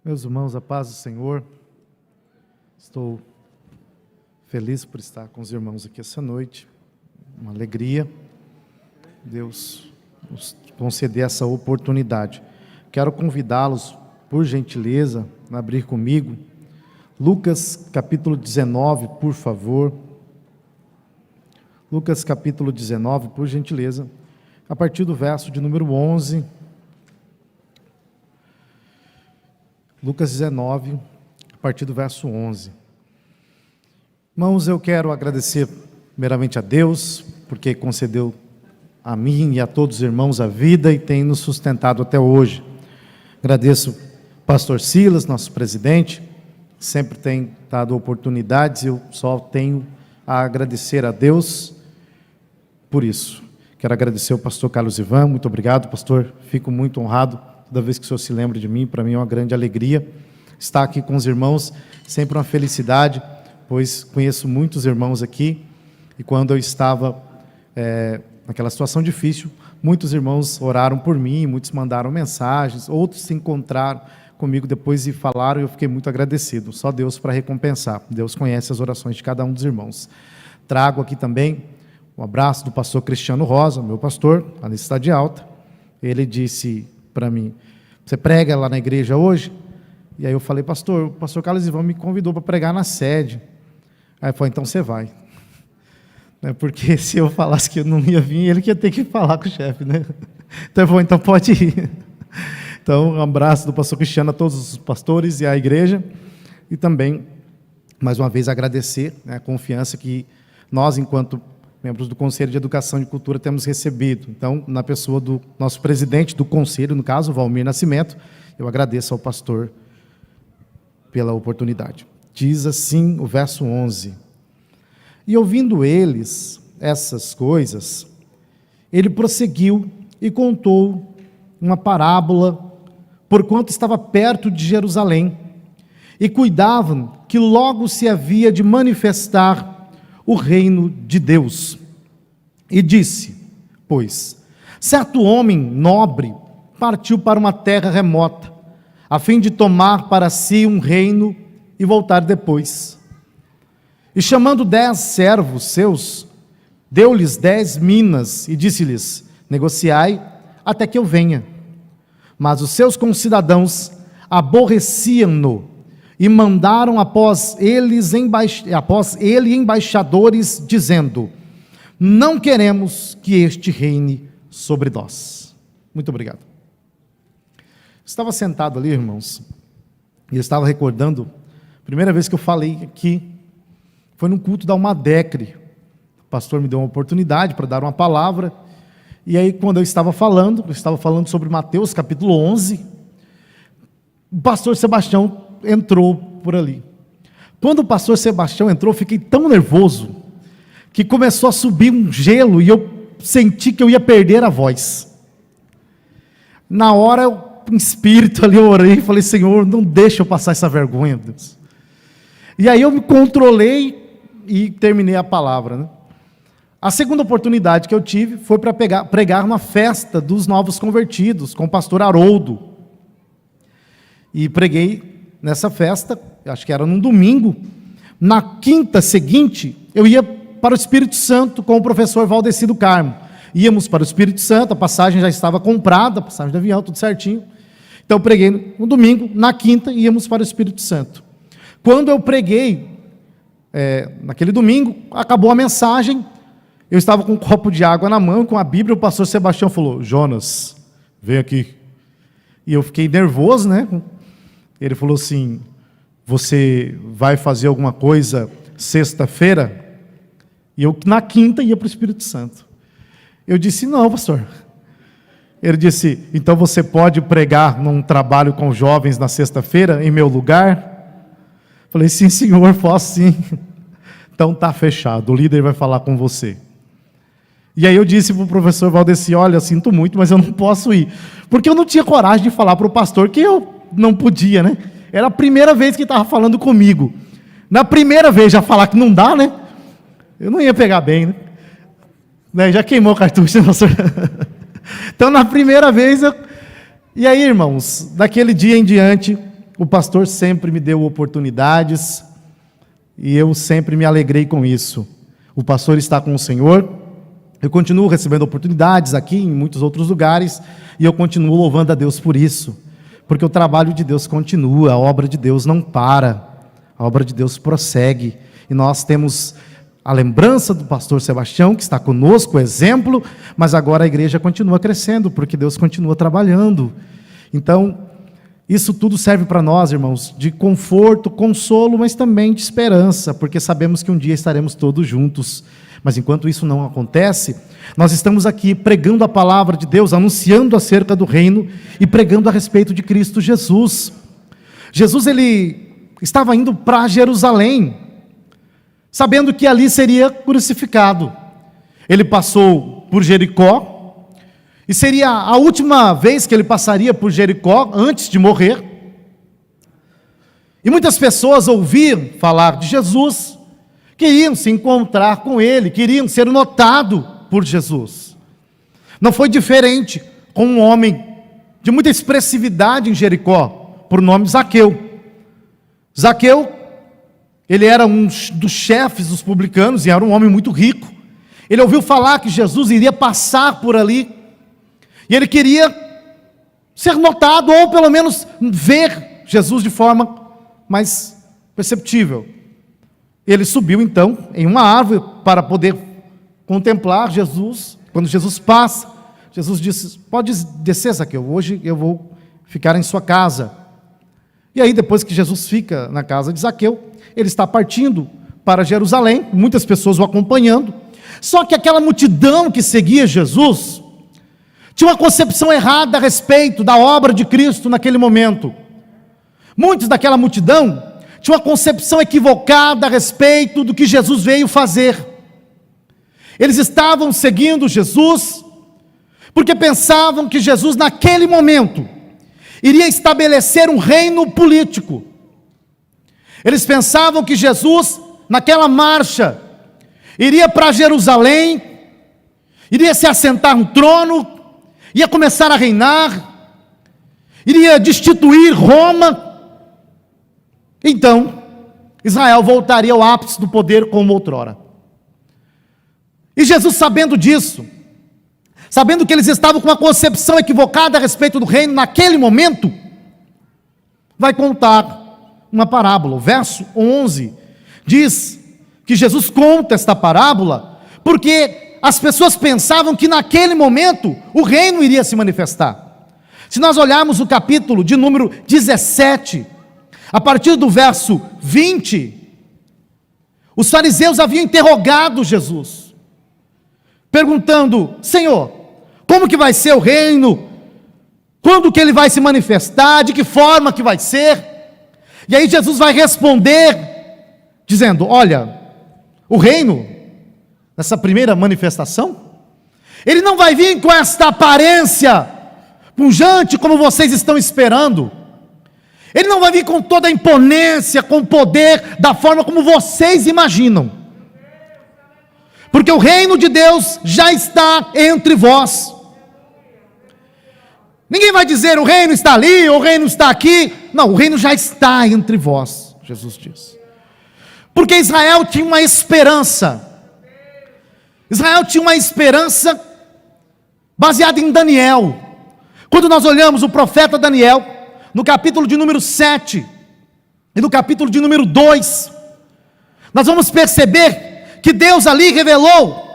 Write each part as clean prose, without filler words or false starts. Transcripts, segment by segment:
Meus irmãos, a paz do Senhor, estou feliz por estar com os irmãos aqui essa noite, uma alegria, Deus nos conceder essa oportunidade. Quero convidá-los, por gentileza, a abrir comigo, Lucas capítulo 19, por favor. Lucas capítulo 19, por gentileza, a partir do verso de número 11. Lucas 19, a partir do verso 11. Irmãos, eu quero agradecer primeiramente a Deus, porque concedeu a mim e a todos os irmãos a vida e tem nos sustentado até hoje. Agradeço ao pastor Silas, nosso presidente, sempre tem dado oportunidades, eu só tenho a agradecer a Deus por isso. Quero agradecer ao pastor Carlos Ivan, muito obrigado, pastor, fico muito honrado. Toda vez que o Senhor se lembra de mim, para mim é uma grande alegria estar aqui com os irmãos, sempre uma felicidade, pois conheço muitos irmãos aqui, e quando eu estava naquela situação difícil, muitos irmãos oraram por mim, muitos mandaram mensagens, outros se encontraram comigo depois e falaram, e eu fiquei muito agradecido, só Deus para recompensar, Deus conhece as orações de cada um dos irmãos. Trago aqui também um abraço do pastor Cristiano Rosa, meu pastor, lá na Cidade Alta. Ele disse para mim: você prega lá na igreja hoje? E aí eu falei: pastor, o pastor Carlos Ivan me convidou para pregar na sede. Aí ele falou: então você vai. Porque se eu falasse que eu não ia vir, ele que ia ter que falar com o chefe, né? Então ele falou: então pode ir. Então, um abraço do pastor Cristiano a todos os pastores e à igreja, e também, mais uma vez, agradecer a confiança que nós, enquanto membros do Conselho de Educação e Cultura, temos recebido. Então, na pessoa do nosso presidente do Conselho, no caso, Valmir Nascimento, eu agradeço ao pastor pela oportunidade. Diz assim o verso 11: e ouvindo eles essas coisas, ele prosseguiu e contou uma parábola, porquanto estava perto de Jerusalém, e cuidavam que logo se havia de manifestar o reino de Deus. E disse, pois, certo homem nobre partiu para uma terra remota, a fim de tomar para si um reino e voltar depois. E chamando 10 servos seus, deu-lhes 10 minas e disse-lhes: negociai até que eu venha. Mas os seus concidadãos aborreciam-no e mandaram após ele embaixadores, dizendo: não queremos que este reine sobre nós. Muito obrigado. Estava sentado ali, irmãos, e eu estava recordando, a primeira vez que eu falei aqui, foi num culto da Almadecre. O pastor me deu uma oportunidade para dar uma palavra, e aí quando eu estava falando sobre Mateus capítulo 11, o pastor Sebastião entrou por ali. Quando o pastor Sebastião entrou, eu fiquei tão nervoso, que começou a subir um gelo, e eu senti que eu ia perder a voz. Na hora, em espírito ali, eu orei e falei: Senhor, não deixa eu passar essa vergonha, Deus. E aí eu me controlei e terminei a palavra, né? A segunda oportunidade que eu tive foi para pregar uma festa dos novos convertidos, com o pastor Haroldo. E preguei nessa festa, acho que era num domingo. Na quinta seguinte, eu ia para o Espírito Santo com o professor Valdeci do Carmo. Íamos para o Espírito Santo, a passagem já estava comprada, a passagem de avião, tudo certinho. Então eu preguei no domingo, na quinta íamos para o Espírito Santo. Quando eu preguei, naquele domingo, acabou a mensagem, eu estava com um copo de água na mão, com a Bíblia, o pastor Sebastião falou: Jonas, vem aqui. E eu fiquei nervoso, né? Ele falou assim: você vai fazer alguma coisa sexta-feira? E eu, na quinta, ia para o Espírito Santo. Eu disse: não, pastor. Ele disse: então você pode pregar num trabalho com jovens na sexta-feira, em meu lugar? Falei: sim, senhor, posso sim. Então está fechado, o líder vai falar com você. E aí eu disse para o professor Valdeci: olha, sinto muito, mas eu não posso ir. Porque eu não tinha coragem de falar para o pastor que eu não podia, né? Era a primeira vez que estava falando comigo. Na primeira vez já falar que não dá, né? Eu não ia pegar bem, né? Já queimou o cartucho, né, pastor? Então, na primeira vez, E aí, irmãos, daquele dia em diante, O pastor sempre me deu oportunidades e eu sempre me alegrei com isso. O pastor está com o Senhor, eu continuo recebendo oportunidades aqui em muitos outros lugares e eu continuo louvando a Deus por isso, porque o trabalho de Deus continua, a obra de Deus não para, a obra de Deus prossegue e nós temos a lembrança do pastor Sebastião, que está conosco, exemplo, mas agora a igreja continua crescendo, porque Deus continua trabalhando. Então, isso tudo serve para nós, irmãos, de conforto, consolo, mas também de esperança, porque sabemos que um dia estaremos todos juntos. Mas enquanto isso não acontece, nós estamos aqui pregando a palavra de Deus, anunciando acerca do reino e pregando a respeito de Cristo Jesus. Jesus, ele estava indo para Jerusalém, sabendo que ali seria crucificado. Ele passou por Jericó, e seria a última vez que ele passaria por Jericó, antes de morrer. E muitas pessoas ouviam falar de Jesus, queriam se encontrar com ele, queriam ser notados por Jesus. Não foi diferente com um homem de muita expressividade em Jericó, por nome Zaqueu. Zaqueu, ele era um dos chefes dos publicanos e era um homem muito rico. Ele ouviu falar que Jesus iria passar por ali e ele queria ser notado ou pelo menos ver Jesus de forma mais perceptível. Ele subiu então em uma árvore para poder contemplar Jesus. Quando Jesus passa, Jesus disse: pode descer, Zaqueu, hoje eu vou ficar em sua casa. E aí depois que Jesus fica na casa de Zaqueu, ele está partindo para Jerusalém, muitas pessoas o acompanhando. Só que aquela multidão que seguia Jesus tinha uma concepção errada a respeito da obra de Cristo naquele momento. Muitos daquela multidão tinham uma concepção equivocada a respeito do que Jesus veio fazer. Eles estavam seguindo Jesus porque pensavam que Jesus naquele momento iria estabelecer um reino político. Eles pensavam que Jesus, naquela marcha, iria para Jerusalém, iria se assentar no trono, ia começar a reinar, iria destituir Roma. Então, Israel voltaria ao ápice do poder como outrora. E Jesus, sabendo disso, sabendo que eles estavam com uma concepção equivocada a respeito do reino naquele momento, vai contar uma parábola. O verso 11 diz que Jesus conta esta parábola porque as pessoas pensavam que naquele momento o reino iria se manifestar. Se nós olharmos o capítulo de número 17, a partir do verso 20, os fariseus haviam interrogado Jesus, perguntando: Senhor, como que vai ser o reino? Quando que ele vai se manifestar? De que forma que vai ser? E aí Jesus vai responder, dizendo: olha, o reino, nessa primeira manifestação, ele não vai vir com esta aparência pujante como vocês estão esperando. Ele não vai vir com toda a imponência, com o poder, da forma como vocês imaginam. Porque o reino de Deus já está entre vós. Ninguém vai dizer: o reino está ali, o reino está aqui. Não, o reino já está entre vós, Jesus diz. Porque Israel tinha uma esperança. Israel tinha uma esperança baseada em Daniel. Quando nós olhamos o profeta Daniel, no capítulo de número 7 e no capítulo de número 2, nós vamos perceber que Deus ali revelou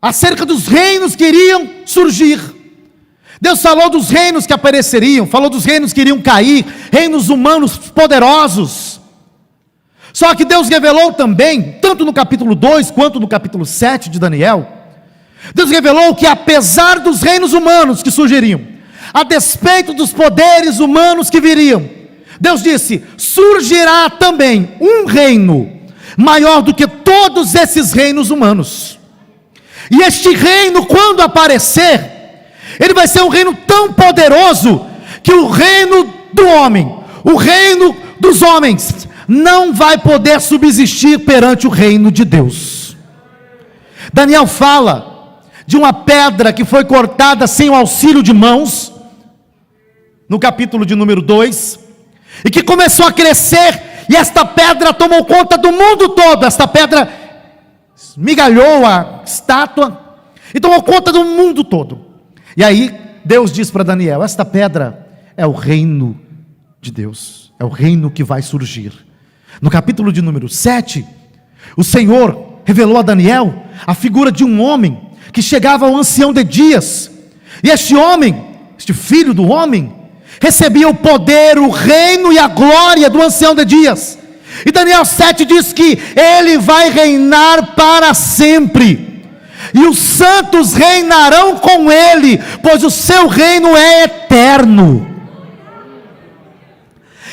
acerca dos reinos que iriam surgir. Deus falou dos reinos que apareceriam, falou dos reinos que iriam cair, reinos humanos poderosos. Só que Deus revelou também, tanto no capítulo 2 quanto no capítulo 7 de Daniel, Deus revelou que apesar dos reinos humanos que surgiriam, a despeito dos poderes humanos que viriam, Deus disse: surgirá também um reino maior do que todos esses reinos humanos. E este reino, quando aparecer, ele vai ser um reino tão poderoso que o reino do homem, o reino dos homens, não vai poder subsistir perante o reino de Deus. Daniel fala de uma pedra que foi cortada sem o auxílio de mãos, no capítulo de número 2, e que começou a crescer, e esta pedra tomou conta do mundo todo. Esta pedra esmigalhou a estátua e tomou conta do mundo todo. E aí Deus diz para Daniel: esta pedra é o reino de Deus, é o reino que vai surgir. No capítulo de número 7, o Senhor revelou a Daniel a figura de um homem que chegava ao ancião de dias, e este homem, este filho do homem, recebia o poder, o reino e a glória do ancião de dias. E Daniel 7 diz que ele vai reinar para sempre, e os santos reinarão com ele, pois o seu reino é eterno.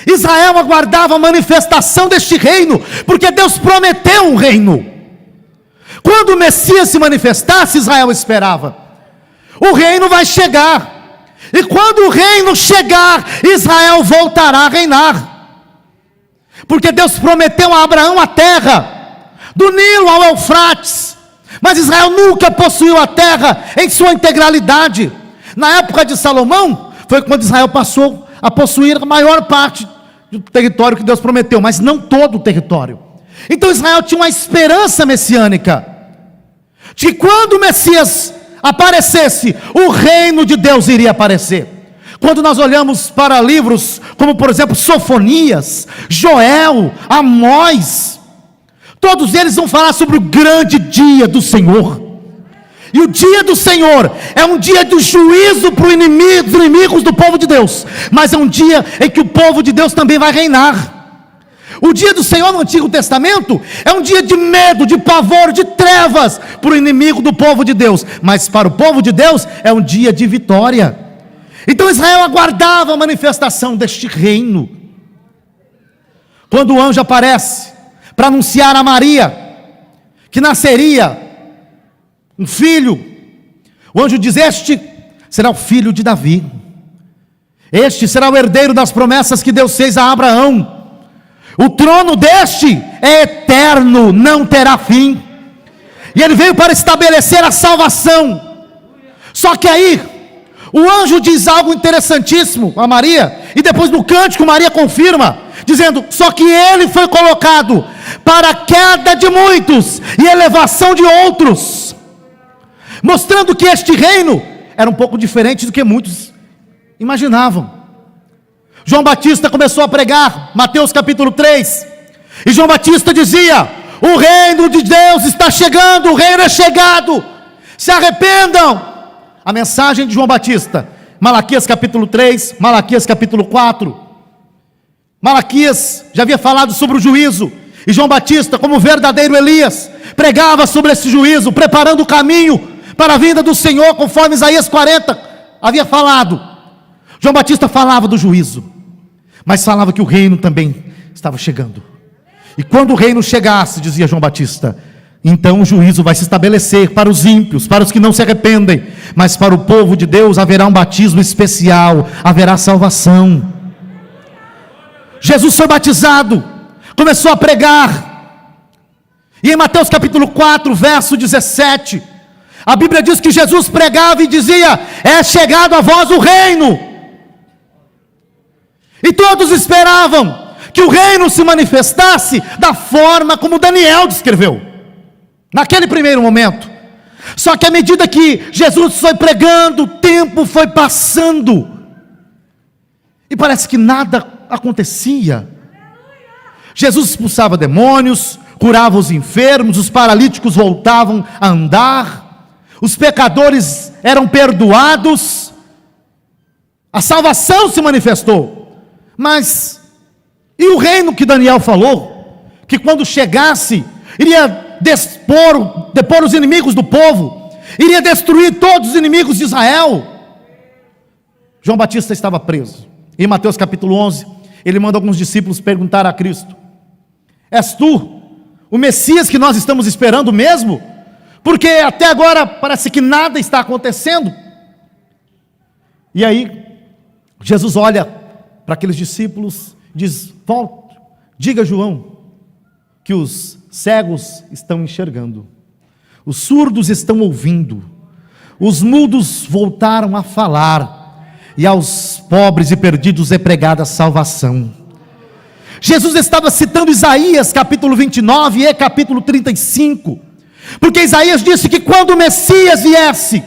Israel aguardava a manifestação deste reino, porque Deus prometeu um reino. Quando o Messias se manifestasse, Israel esperava: o reino vai chegar, e quando o reino chegar, Israel voltará a reinar, porque Deus prometeu a Abraão a terra, do Nilo ao Eufrates, mas Israel nunca possuiu a terra em sua integralidade. Na época de Salomão, foi quando Israel passou a possuir a maior parte do território que Deus prometeu, mas não todo o território. Então Israel tinha uma esperança messiânica, de que quando o Messias aparecesse, o reino de Deus iria aparecer. Quando nós olhamos para livros como, por exemplo, Sofonias, Joel, Amós, todos eles vão falar sobre o grande dia do Senhor. E o dia do Senhor é um dia do juízo para os inimigos do povo de Deus, mas é um dia em que o povo de Deus também vai reinar. O dia do Senhor no Antigo Testamento é um dia de medo, de pavor, de trevas para o inimigo do povo de Deus, mas para o povo de Deus é um dia de vitória. Então Israel aguardava a manifestação deste reino. Quando o anjo aparece para anunciar a Maria que nasceria um filho, o anjo diz: este será o filho de Davi, este será o herdeiro das promessas que Deus fez a Abraão. O trono deste é eterno, não terá fim, e ele veio para estabelecer a salvação. Só que aí o anjo diz algo interessantíssimo a Maria, e depois no cântico Maria confirma, dizendo: só que ele foi colocado para a queda de muitos e elevação de outros, mostrando que este reino era um pouco diferente do que muitos imaginavam. João Batista começou a pregar, Mateus capítulo 3, e João Batista dizia: o reino de Deus está chegando, o reino é chegado, se arrependam. A mensagem de João Batista, Malaquias capítulo 3, Malaquias capítulo 4. Malaquias já havia falado sobre o juízo, e João Batista, como verdadeiro Elias, pregava sobre esse juízo, preparando o caminho para a vinda do Senhor, conforme Isaías 40 havia falado. João Batista falava do juízo, mas falava que o reino também estava chegando. E quando o reino chegasse, dizia João Batista, então o juízo vai se estabelecer para os ímpios, para os que não se arrependem, mas para o povo de Deus haverá um batismo especial, haverá salvação. Jesus foi batizado, começou a pregar, e em Mateus capítulo 4, verso 17, a Bíblia diz que Jesus pregava e dizia: é chegado a vós o reino. E todos esperavam que o reino se manifestasse da forma como Daniel descreveu, naquele primeiro momento. Só que à medida que Jesus foi pregando, o tempo foi passando, e parece que nada acontecia. Jesus expulsava demônios, curava os enfermos, os paralíticos voltavam a andar, os pecadores eram perdoados, a salvação se manifestou. Mas, e o reino que Daniel falou, que quando chegasse, iria depor os inimigos do povo, iria destruir todos os inimigos de Israel? João Batista estava preso. Em Mateus capítulo 11, ele manda alguns discípulos perguntar a Cristo: és tu o Messias que nós estamos esperando mesmo? Porque até agora parece que nada está acontecendo. E aí, Jesus olha para aqueles discípulos, diz: volte, diga a João que os cegos estão enxergando, os surdos estão ouvindo, os mudos voltaram a falar, e aos pobres e perdidos é pregada a salvação. Jesus estava citando Isaías capítulo 29 e capítulo 35, porque Isaías disse que quando o Messias viesse,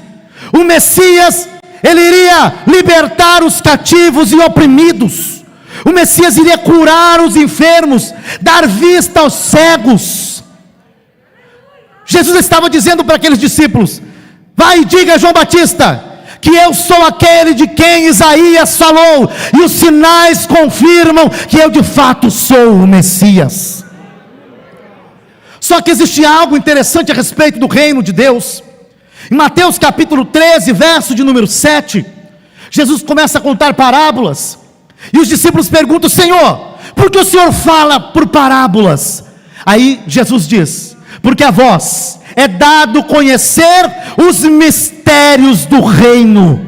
o Messias, ele iria libertar os cativos e oprimidos, o Messias iria curar os enfermos, dar vista aos cegos. Jesus estava dizendo para aqueles discípulos: vai e diga a João Batista, que eu sou aquele de quem Isaías falou, e os sinais confirmam que eu de fato sou o Messias. Só que existe algo interessante a respeito do reino de Deus. Em Mateus capítulo 13, verso de número 7, Jesus começa a contar parábolas, e os discípulos perguntam: Senhor, por que o Senhor fala por parábolas? Aí Jesus diz: porque a vós é dado conhecer os mistérios do reino.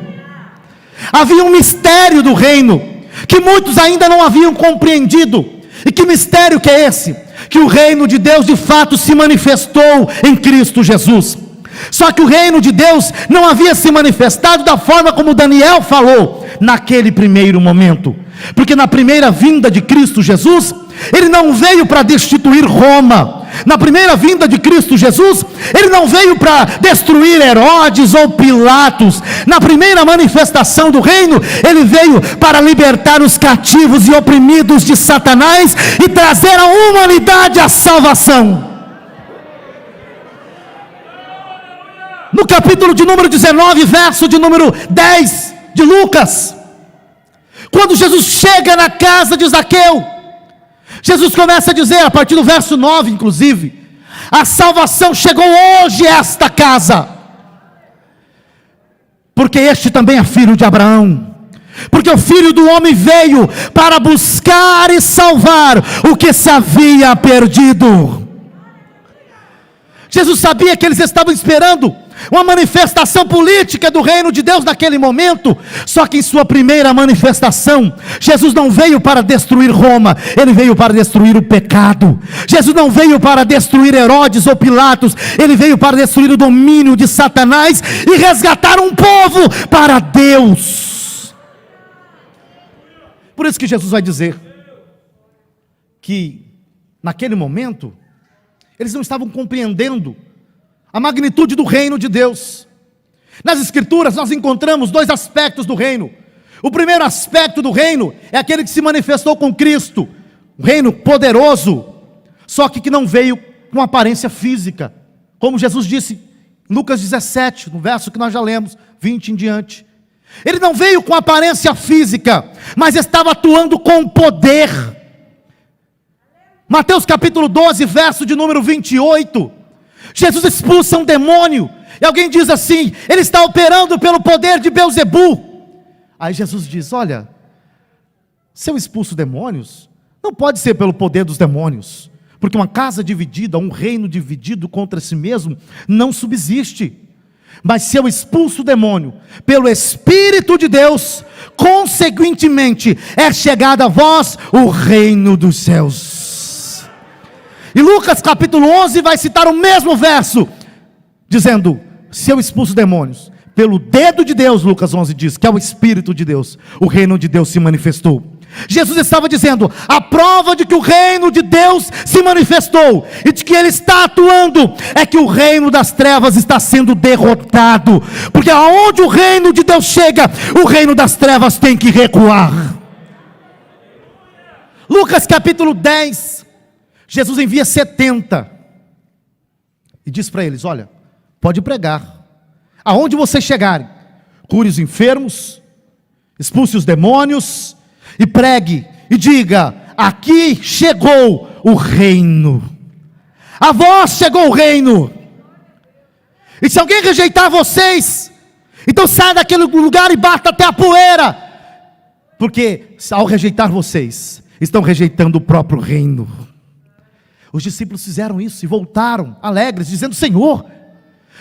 Havia um mistério do reino, que muitos ainda não haviam compreendido. E que mistério que é esse? Que o reino de Deus de fato se manifestou em Cristo Jesus. Só que o reino de Deus não havia se manifestado da forma como Daniel falou, naquele primeiro momento. Porque na primeira vinda de Cristo Jesus, ele não veio para destituir Roma. Na primeira vinda de Cristo Jesus, ele não veio para destruir Herodes ou Pilatos. Na primeira manifestação do reino, ele veio para libertar os cativos e oprimidos de Satanás e trazer a humanidade à salvação. No capítulo de número 19, verso de número 10 de Lucas, quando Jesus chega na casa de Zaqueu, Jesus começa a dizer, a partir do verso 9 inclusive: a salvação chegou hoje a esta casa, porque este também é filho de Abraão, porque o Filho do Homem veio para buscar e salvar o que se havia perdido. Jesus sabia que eles estavam esperando uma manifestação política do reino de Deus naquele momento. Só que em sua primeira manifestação, Jesus não veio para destruir Roma, ele veio para destruir o pecado. Jesus não veio para destruir Herodes ou Pilatos, ele veio para destruir o domínio de Satanás e resgatar um povo para Deus. Por isso que Jesus vai dizer que naquele momento eles não estavam compreendendo a magnitude do reino de Deus. Nas escrituras nós encontramos dois aspectos do reino. O primeiro aspecto do reino é aquele que se manifestou com Cristo, um reino poderoso, só que não veio com aparência física, como Jesus disse em Lucas 17, no verso que nós já lemos, 20 em diante. Ele não veio com aparência física, mas estava atuando com poder. Mateus capítulo 12, verso de número 28, Jesus expulsa um demônio, e alguém diz assim: ele está operando pelo poder de Belzebu. Aí Jesus diz: olha, se eu expulso demônios, não pode ser pelo poder dos demônios, porque uma casa dividida, um reino dividido contra si mesmo, não subsiste. Mas se eu expulso o demônio pelo Espírito de Deus, consequentemente é chegado a vós o reino dos céus. E Lucas capítulo 11 vai citar o mesmo verso, dizendo: se eu expulso demônios pelo dedo de Deus, Lucas 11 diz que é o Espírito de Deus, o reino de Deus se manifestou. Jesus estava dizendo: a prova de que o reino de Deus se manifestou e de que ele está atuando é que o reino das trevas está sendo derrotado, porque aonde o reino de Deus chega, o reino das trevas tem que recuar. Lucas capítulo 10, Jesus envia 70 e diz para eles: olha, pode pregar, aonde vocês chegarem, cure os enfermos, expulse os demônios, e pregue, e diga: aqui chegou o reino, a vós chegou o reino. E se alguém rejeitar vocês, então saia daquele lugar e bata até a poeira, porque ao rejeitar vocês, estão rejeitando o próprio reino. Os discípulos fizeram isso e voltaram alegres, dizendo: Senhor,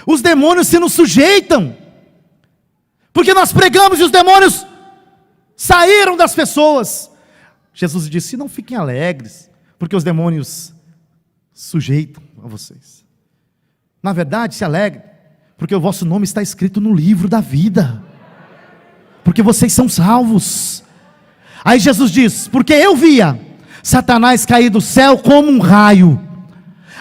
os demônios se nos sujeitam, porque nós pregamos e os demônios saíram das pessoas. Jesus disse: não fiquem alegres, porque os demônios sujeitam a vocês. Na verdade, se alegrem, porque o vosso nome está escrito no livro da vida, porque vocês são salvos. Aí Jesus diz: porque eu via Satanás cair do céu como um raio.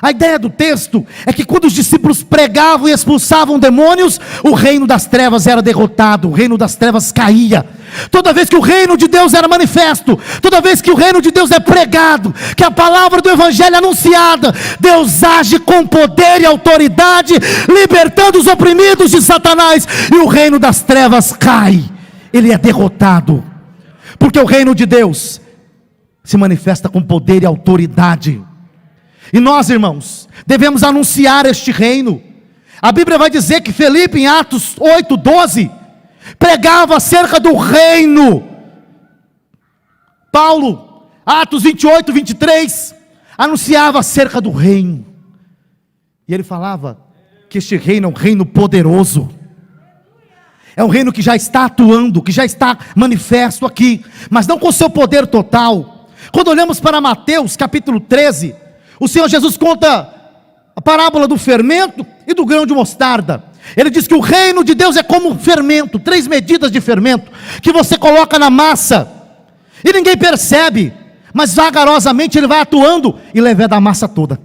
A ideia do texto é que quando os discípulos pregavam e expulsavam demônios, o reino das trevas era derrotado, o reino das trevas caía. Toda vez que o reino de Deus era manifesto, toda vez que o reino de Deus é pregado, que a palavra do evangelho é anunciada, Deus age com poder e autoridade, libertando os oprimidos de Satanás, e o reino das trevas cai, ele é derrotado, porque o reino de Deus se manifesta com poder e autoridade. E nós, irmãos, devemos anunciar este reino. A Bíblia vai dizer que Felipe, em Atos 8:12, pregava acerca do reino. Paulo, Atos 28:23, anunciava acerca do reino. E ele falava que este reino é um reino poderoso. É um reino que já está atuando, que já está manifesto aqui, mas não com seu poder total. Quando olhamos para Mateus capítulo 13, o Senhor Jesus conta a parábola do fermento e do grão de mostarda. Ele diz que o reino de Deus é como um fermento, 3 medidas de fermento, que você coloca na massa, e ninguém percebe, mas vagarosamente ele vai atuando e leveda a massa toda.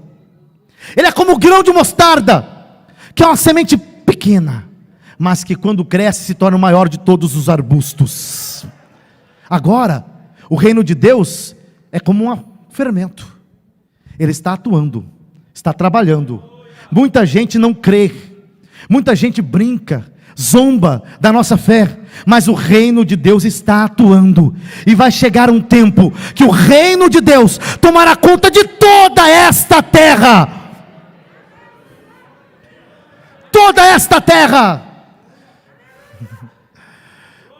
Ele é como o grão de mostarda, que é uma semente pequena, mas que quando cresce se torna o maior de todos os arbustos. Agora, o reino de Deus é como um fermento. Ele está atuando, está trabalhando. Muita gente não crê, muita gente brinca, zomba da nossa fé, mas o reino de Deus está atuando, e vai chegar um tempo que o reino de Deus tomará conta de toda esta terra. Toda esta terra.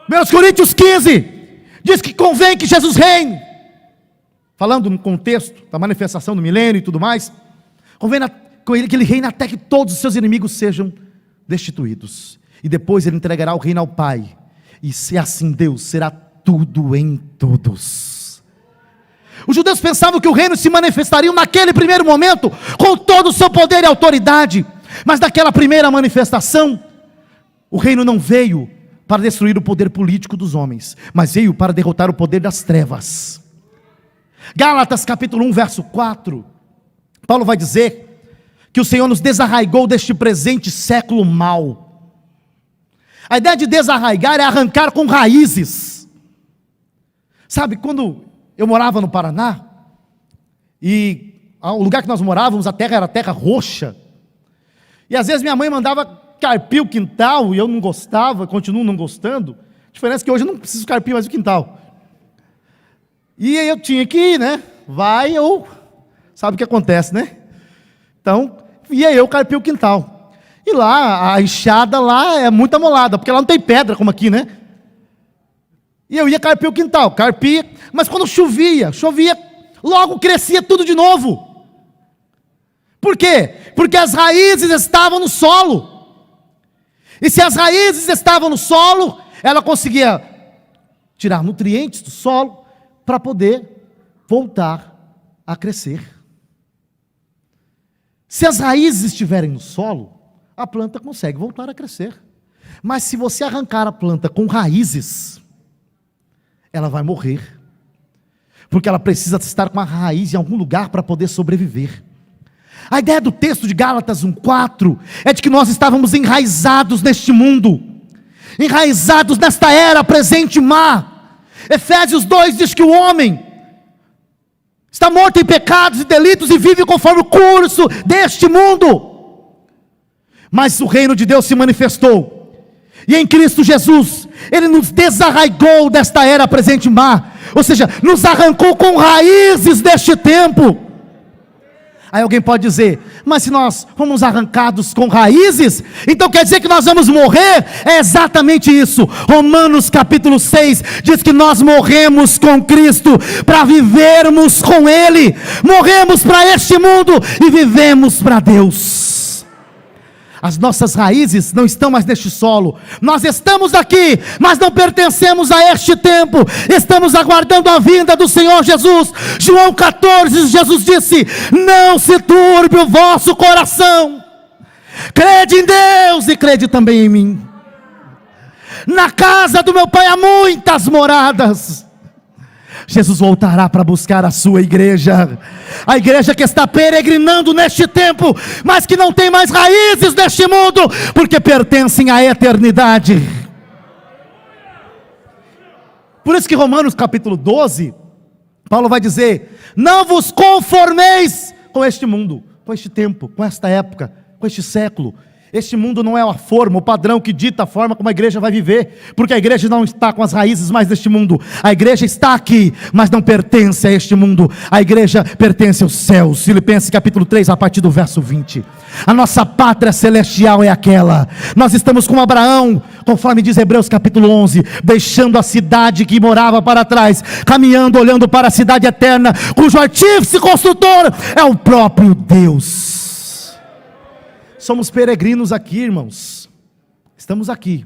Meus Coríntios 15 diz que convém que Jesus reine, falando no contexto da manifestação do milênio e tudo mais, convém que ele reine até que todos os seus inimigos sejam destituídos, e depois ele entregará o reino ao Pai, e se assim Deus será tudo em todos. Os judeus pensavam que o reino se manifestaria naquele primeiro momento, com todo o seu poder e autoridade, mas naquela primeira manifestação, o reino não veio para destruir o poder político dos homens, mas veio para derrotar o poder das trevas. Gálatas capítulo 1 verso 4, Paulo vai dizer que o Senhor nos desarraigou deste presente século mau. A ideia de desarraigar é arrancar com raízes. Sabe, quando eu morava no Paraná, e o lugar que nós morávamos, a terra era terra roxa, e às vezes minha mãe mandava carpir o quintal, e eu não gostava, continuo não gostando. A diferença é que hoje eu não preciso carpir mais o quintal. E aí eu tinha que ir, né? Vai ou... Sabe o que acontece, né? Então, ia eu carpir o quintal. E lá, a enxada lá é muito amolada, porque lá não tem pedra como aqui, né? E eu ia carpir o quintal, carpia, mas quando chovia, logo crescia tudo de novo. Por quê? Porque as raízes estavam no solo. E se as raízes estavam no solo, ela conseguia tirar nutrientes do solo, para poder voltar a crescer. Se as raízes estiverem no solo, a planta consegue voltar a crescer. Mas se você arrancar a planta com raízes, ela vai morrer, porque ela precisa estar com a raiz em algum lugar para poder sobreviver. A ideia do texto de Gálatas 1:4 é de que nós estávamos enraizados neste mundo, enraizados nesta era presente má. Efésios 2 diz que o homem está morto em pecados e delitos e vive conforme o curso deste mundo. Mas o reino de Deus se manifestou, e em Cristo Jesus Ele nos desarraigou desta era presente má, ou seja, nos arrancou com raízes deste tempo. Aí alguém pode dizer, mas se nós fomos arrancados com raízes, então quer dizer que nós vamos morrer? É exatamente isso. Romanos capítulo 6 diz que nós morremos com Cristo para vivermos com Ele. Morremos para este mundo e vivemos para Deus. As nossas raízes não estão mais neste solo. Nós estamos aqui, mas não pertencemos a este tempo. Estamos aguardando a vinda do Senhor Jesus. João 14, Jesus disse: não se turbe o vosso coração. Crede em Deus e crede também em mim. Na casa do meu Pai há muitas moradas. Jesus voltará para buscar a sua igreja. A igreja que está peregrinando neste tempo, mas que não tem mais raízes neste mundo, porque pertencem à eternidade. Por isso que Romanos capítulo 12, Paulo vai dizer: não vos conformeis com este mundo, com este tempo, com esta época, com este século. Este mundo não é a forma, o padrão que dita a forma como a igreja vai viver, porque a igreja não está com as raízes mais deste mundo. A igreja está aqui, mas não pertence a este mundo. A igreja pertence aos céus. Filipenses capítulo 3, a partir do verso 20. A nossa pátria celestial é aquela. Nós estamos com Abraão, conforme diz Hebreus capítulo 11, deixando a cidade que morava para trás, caminhando, olhando para a cidade eterna, cujo artífice e construtor é o próprio Deus. Somos peregrinos aqui, irmãos. Estamos aqui,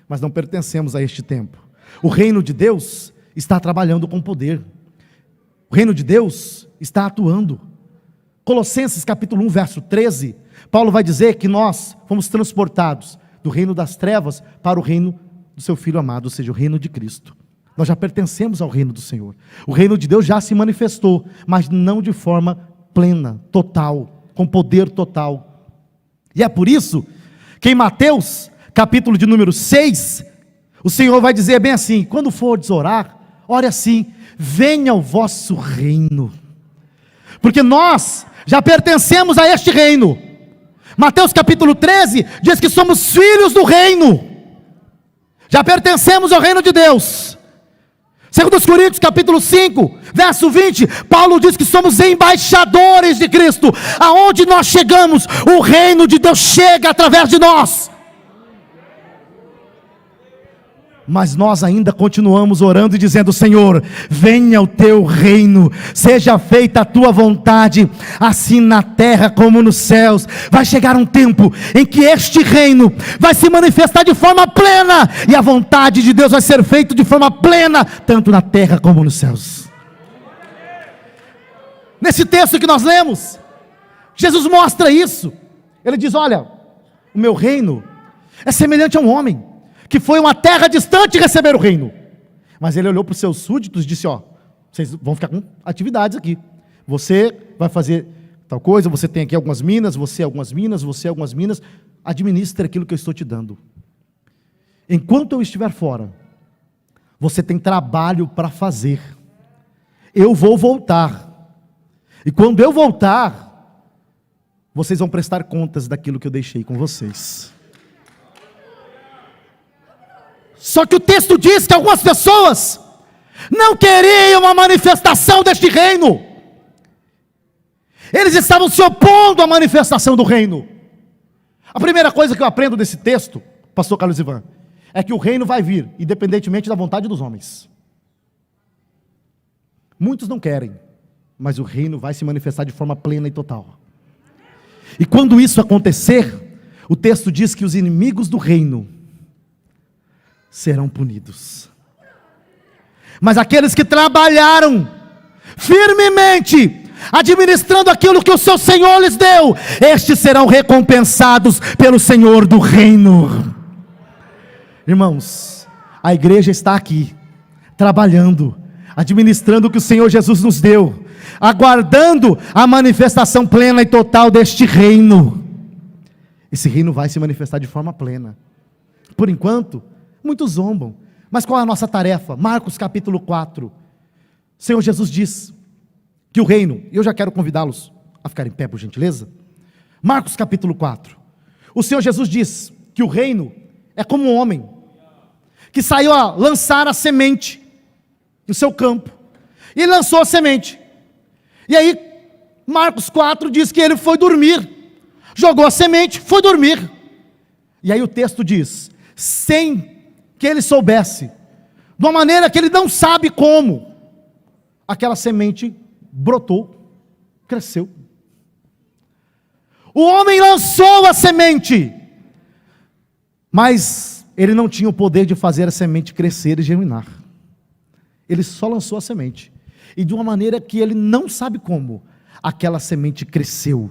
mas não pertencemos a este tempo. O reino de Deus está trabalhando com poder. O reino de Deus está atuando. Colossenses capítulo 1, verso 13, Paulo vai dizer que nós fomos transportados do reino das trevas para o reino do seu Filho amado, ou seja, o reino de Cristo. Nós já pertencemos ao reino do Senhor. O reino de Deus já se manifestou, mas não de forma plena, total, com poder total. E é por isso que em Mateus, capítulo de número 6, o Senhor vai dizer bem assim: quando fordes orar, ore assim: venha o vosso reino. Porque nós já pertencemos a este reino. Mateus capítulo 13 diz que somos filhos do reino. Já pertencemos ao reino de Deus. 2 Coríntios capítulo 5, verso 20, Paulo diz que somos embaixadores de Cristo. Aonde nós chegamos, o reino de Deus chega através de nós. Mas nós ainda continuamos orando e dizendo: Senhor, venha o teu reino, seja feita a tua vontade, assim na terra como nos céus. Vai chegar um tempo em que este reino vai se manifestar de forma plena, e a vontade de Deus vai ser feita de forma plena, tanto na terra como nos céus. Nesse texto que nós lemos, Jesus mostra isso. Ele diz: olha, o meu reino é semelhante a um homem que foi a uma terra distante receber o reino. Mas ele olhou para os seus súditos e disse: ó, vocês vão ficar com atividades aqui. Você vai fazer tal coisa, você tem aqui algumas minas, você algumas minas, você algumas minas. Administre aquilo que eu estou te dando. Enquanto eu estiver fora, você tem trabalho para fazer. Eu vou voltar. E quando eu voltar, vocês vão prestar contas daquilo que eu deixei com vocês. Só que o texto diz que algumas pessoas não queriam a manifestação deste reino. Eles estavam se opondo à manifestação do reino. A primeira coisa que eu aprendo desse texto, pastor Carlos Ivan, é que o reino vai vir, independentemente da vontade dos homens. Muitos não querem, mas o reino vai se manifestar de forma plena e total. E quando isso acontecer, o texto diz que os inimigos do reino serão punidos. Mas aqueles que trabalharam firmemente, administrando aquilo que o seu Senhor lhes deu, estes serão recompensados pelo Senhor do reino. Irmãos, a igreja está aqui, trabalhando, administrando o que o Senhor Jesus nos deu, aguardando a manifestação plena e total deste reino. Esse reino vai se manifestar de forma plena. Por enquanto, muitos zombam, mas qual é a nossa tarefa? Marcos capítulo 4, o Senhor Jesus diz que o reino, e eu já quero convidá-los a ficar em pé por gentileza. Marcos capítulo 4, o Senhor Jesus diz que o reino é como um homem que saiu a lançar a semente no seu campo, e ele lançou a semente, e aí Marcos 4 diz que ele foi dormir, jogou a semente, foi dormir, e aí o texto diz, sem que ele soubesse, de uma maneira que ele não sabe como, aquela semente brotou, cresceu. O homem lançou a semente, mas ele não tinha o poder de fazer a semente crescer e germinar. Ele só lançou a semente, e de uma maneira que ele não sabe como, aquela semente cresceu.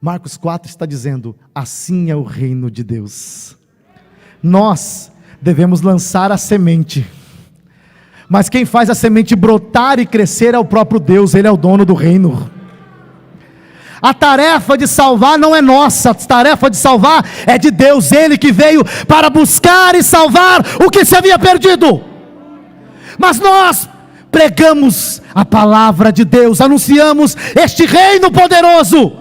Marcos 4 está dizendo: assim é o reino de Deus. Nós devemos lançar a semente, Mas quem faz a semente brotar e crescer é o próprio Deus, Ele é o dono do reino. A tarefa de salvar não é nossa, a tarefa de salvar é de Deus, Ele que veio para buscar e salvar o que se havia perdido. Mas nós pregamos a palavra de Deus, anunciamos este reino poderoso.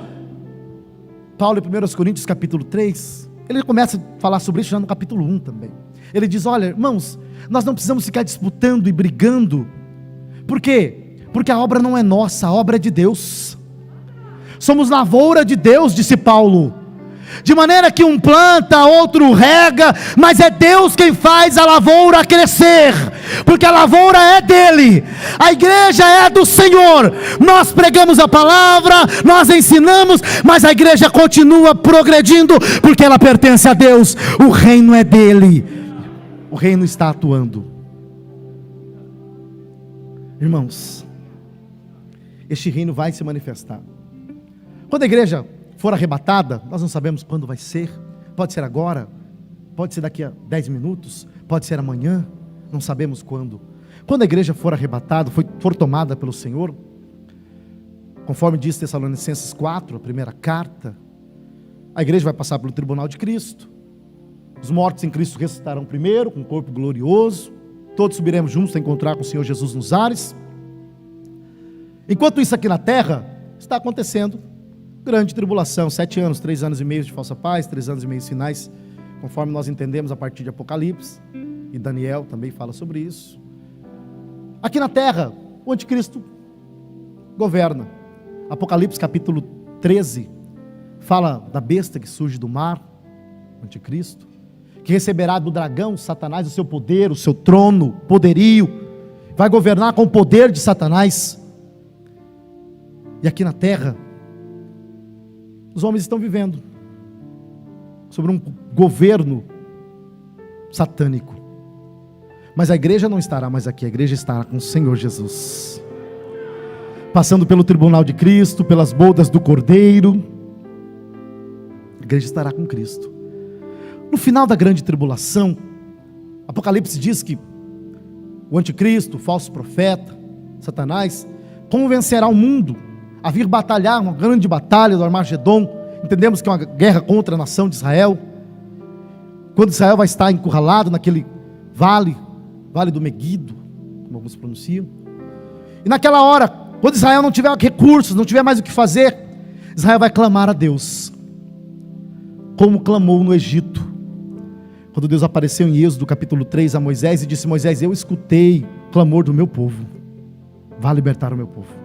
Paulo em 1 Coríntios capítulo 3, ele começa a falar sobre isso já no capítulo 1 também. Ele diz: olha, irmãos, nós não precisamos ficar disputando e brigando. Por quê? Porque a obra não é nossa, a obra é de Deus. Somos lavoura de Deus, disse Paulo. De maneira que um planta, outro rega, mas é Deus quem faz a lavoura crescer, porque a lavoura é dele, a igreja é do Senhor. Nós pregamos a palavra, nós ensinamos, mas a igreja continua progredindo, porque ela pertence a Deus, o reino é dele, o reino está atuando. Irmãos, este reino vai se manifestar. Quando a igreja for arrebatada, nós não sabemos quando vai ser, pode ser agora, pode ser daqui a 10 minutos, pode ser amanhã, não sabemos quando. Quando a igreja for arrebatada, for tomada pelo Senhor, conforme diz Tessalonicenses 4, a primeira carta, a igreja vai passar pelo tribunal de Cristo, os mortos em Cristo ressuscitarão primeiro, com um corpo glorioso, todos subiremos juntos a encontrar com o Senhor Jesus nos ares. Enquanto isso aqui na terra está acontecendo, grande tribulação, 7 anos, 3 anos e meio de falsa paz, 3 anos e meio finais, conforme nós entendemos a partir de Apocalipse, e Daniel também fala sobre isso. Aqui na terra, o anticristo governa. Apocalipse capítulo 13, fala da besta que surge do mar, o anticristo, que receberá do dragão, Satanás, o seu poder, o seu trono, poderio, vai governar com o poder de Satanás. E aqui na terra, os homens estão vivendo sobre um governo satânico, mas a igreja não estará mais aqui, a igreja estará com o Senhor Jesus, passando pelo tribunal de Cristo, pelas bodas do Cordeiro. A igreja estará com Cristo. No final da grande tribulação, Apocalipse diz que o anticristo, o falso profeta, Satanás, convencerá o mundo a vir batalhar uma grande batalha do Armagedon. Entendemos que é uma guerra contra a nação de Israel, quando Israel vai estar encurralado naquele vale do Meguido, como alguns pronunciam. E naquela hora, quando Israel não tiver recursos, não tiver mais o que fazer, Israel vai clamar a Deus, como clamou no Egito, quando Deus apareceu em Êxodo capítulo 3 a Moisés e disse: Moisés, eu escutei o clamor do meu povo, vá libertar o meu povo.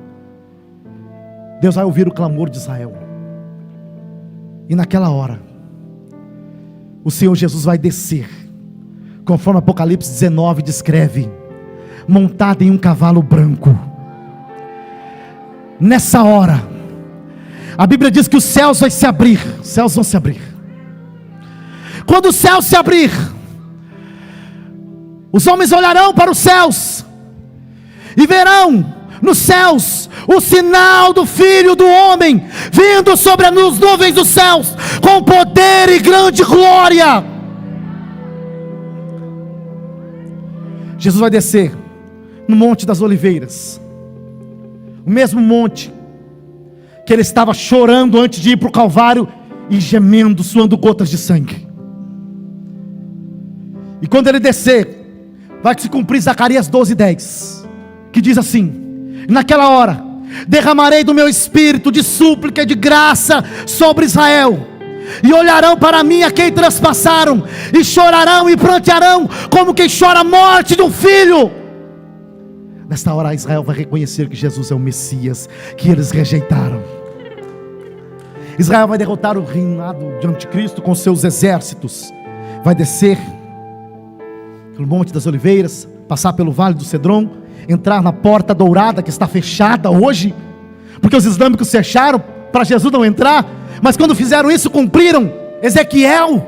Deus vai ouvir o clamor de Israel, e naquela hora, o Senhor Jesus vai descer, conforme Apocalipse 19 descreve, montado em um cavalo branco. Nessa hora, a Bíblia diz que os céus vão se abrir, os céus vão se abrir. Quando o céu se abrir, os homens olharão para os céus, e verão nos céus o sinal do Filho do Homem, vindo sobre as nuvens dos céus, com poder e grande glória. Jesus vai descer no Monte das Oliveiras, o mesmo monte que ele estava chorando antes de ir para o Calvário, e gemendo, suando gotas de sangue. E quando ele descer, vai se cumprir Zacarias 12:10, que diz assim: naquela hora, derramarei do meu espírito de súplica e de graça sobre Israel, e olharão para mim a quem traspassaram, e chorarão e prantearão, como quem chora a morte de um filho. Nesta hora Israel vai reconhecer que Jesus é o Messias, que eles rejeitaram. Israel vai derrotar o reinado de anticristo com seus exércitos, vai descer pelo Monte das Oliveiras, passar pelo Vale do Cedron, entrar na porta dourada que está fechada hoje, porque os islâmicos fecharam para Jesus não entrar, mas quando fizeram isso, cumpriram Ezequiel,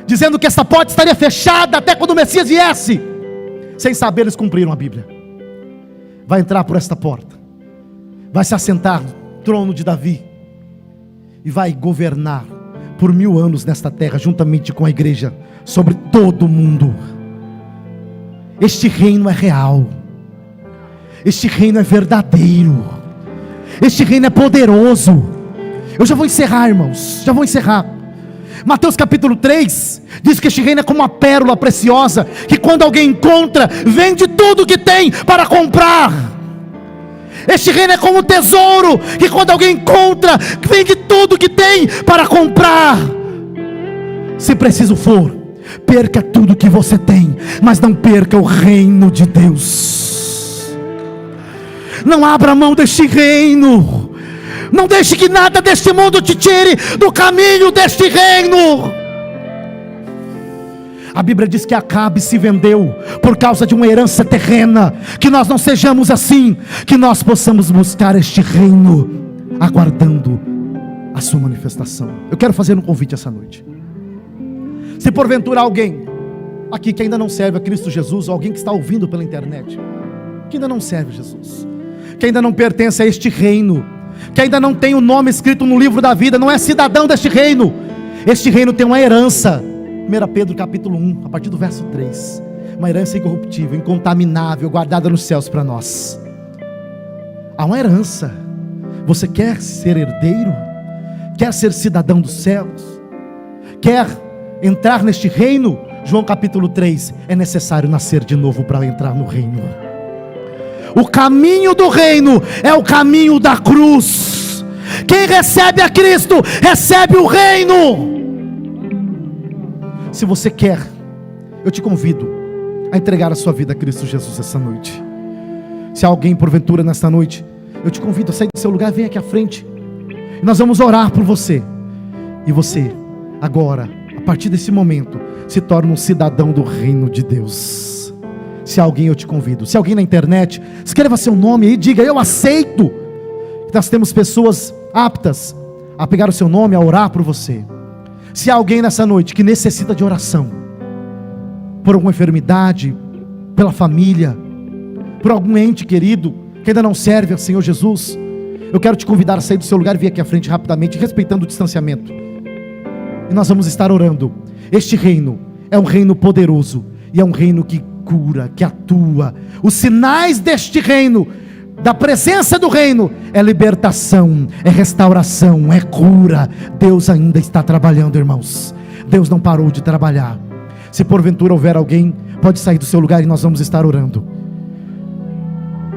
dizendo que essa porta estaria fechada até quando o Messias viesse. Sem saber, eles cumpriram a Bíblia. Vai entrar por esta porta, vai se assentar no trono de Davi, e vai governar por 1000 anos nesta terra, juntamente com a igreja, sobre todo o mundo. Este reino é real, este reino é verdadeiro, este reino é poderoso. Eu já vou encerrar, irmãos, já vou encerrar. Mateus capítulo 3 diz que este reino é como uma pérola preciosa, que quando alguém encontra, vende tudo que tem para comprar. Este reino é como um tesouro, que quando alguém encontra, vende tudo que tem para comprar. Se preciso for, perca tudo que você tem, mas não perca o reino de Deus. Não abra mão deste reino. Não deixe que nada deste mundo te tire do caminho deste reino. A Bíblia diz que Acabe se vendeu por causa de uma herança terrena. Que nós não sejamos assim, que nós possamos buscar este reino, aguardando a sua manifestação. Eu quero fazer um convite essa noite. Se porventura alguém aqui que ainda não serve a Cristo Jesus, ou alguém que está ouvindo pela internet, que ainda não serve Jesus, que ainda não pertence a este reino, que ainda não tem o nome escrito no livro da vida, não é cidadão deste reino. Este reino tem uma herança. 1 Pedro capítulo 1, a partir do verso 3. Uma herança incorruptível, incontaminável, guardada nos céus para nós. Há uma herança. Você quer ser herdeiro? Quer ser cidadão dos céus? Quer entrar neste reino? João capítulo 3, é necessário nascer de novo para entrar no reino. O caminho do reino é o caminho da cruz. Quem recebe a Cristo, recebe o reino. Se você quer, eu te convido a entregar a sua vida a Cristo Jesus essa noite. Se há alguém porventura nesta noite, eu te convido a sair do seu lugar, vem aqui à frente. Nós vamos orar por você. E você, agora, a partir desse momento, se torna um cidadão do reino de Deus. Se há alguém, eu te convido. Se há alguém na internet, escreva seu nome aí, diga: eu aceito. Nós temos pessoas aptas a pegar o seu nome, a orar por você. Se há alguém nessa noite que necessita de oração, por alguma enfermidade, pela família, por algum ente querido que ainda não serve ao Senhor Jesus, eu quero te convidar a sair do seu lugar e vir aqui à frente rapidamente, respeitando o distanciamento. E nós vamos estar orando. Este reino é um reino poderoso, e é um reino que cura, que atua. Os sinais deste reino, da presença do reino, é libertação, é restauração, é cura. Deus ainda está trabalhando, irmãos. Deus não parou de trabalhar. Se porventura houver alguém, pode sair do seu lugar e nós vamos estar orando.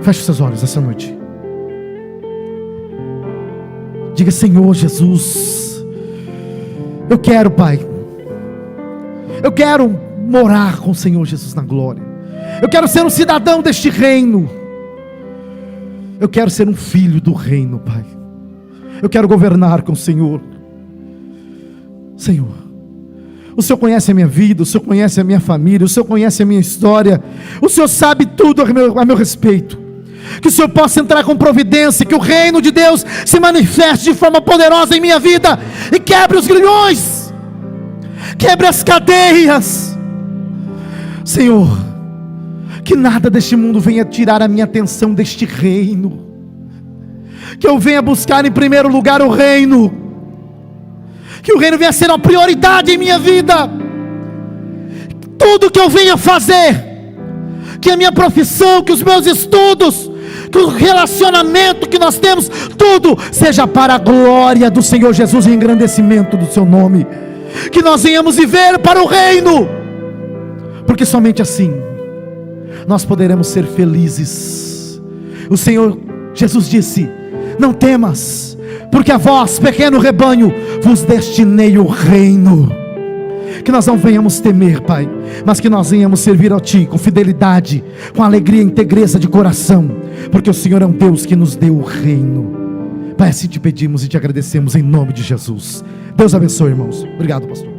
Feche os seus olhos essa noite. Diga: Senhor Jesus, eu quero, Pai, eu quero morar com o Senhor Jesus na glória. Eu quero ser um cidadão deste reino. Eu quero ser um filho do reino, Pai. Eu quero governar com o Senhor. Senhor, o Senhor conhece a minha vida, o Senhor conhece a minha família, o Senhor conhece a minha história, o Senhor sabe tudo a meu respeito. Que o Senhor possa entrar com providência, que o reino de Deus se manifeste de forma poderosa em minha vida, e quebre os grilhões, quebre as cadeias. Senhor, que nada deste mundo venha tirar a minha atenção deste reino, que eu venha buscar em primeiro lugar o reino, que o reino venha ser uma prioridade em minha vida. Tudo que eu venha fazer, que a minha profissão, que os meus estudos, que o relacionamento que nós temos, tudo seja para a glória do Senhor Jesus e engrandecimento do seu nome. Que nós venhamos viver para o reino, porque somente assim nós poderemos ser felizes. O Senhor Jesus disse: não temas, porque a vós, pequeno rebanho, vos destinei o reino. Que nós não venhamos temer, Pai, mas que nós venhamos servir a Ti com fidelidade, com alegria e integreza de coração, porque o Senhor é um Deus que nos deu o reino. Pai, assim te pedimos e te agradecemos em nome de Jesus. Deus abençoe, irmãos. Obrigado, pastor.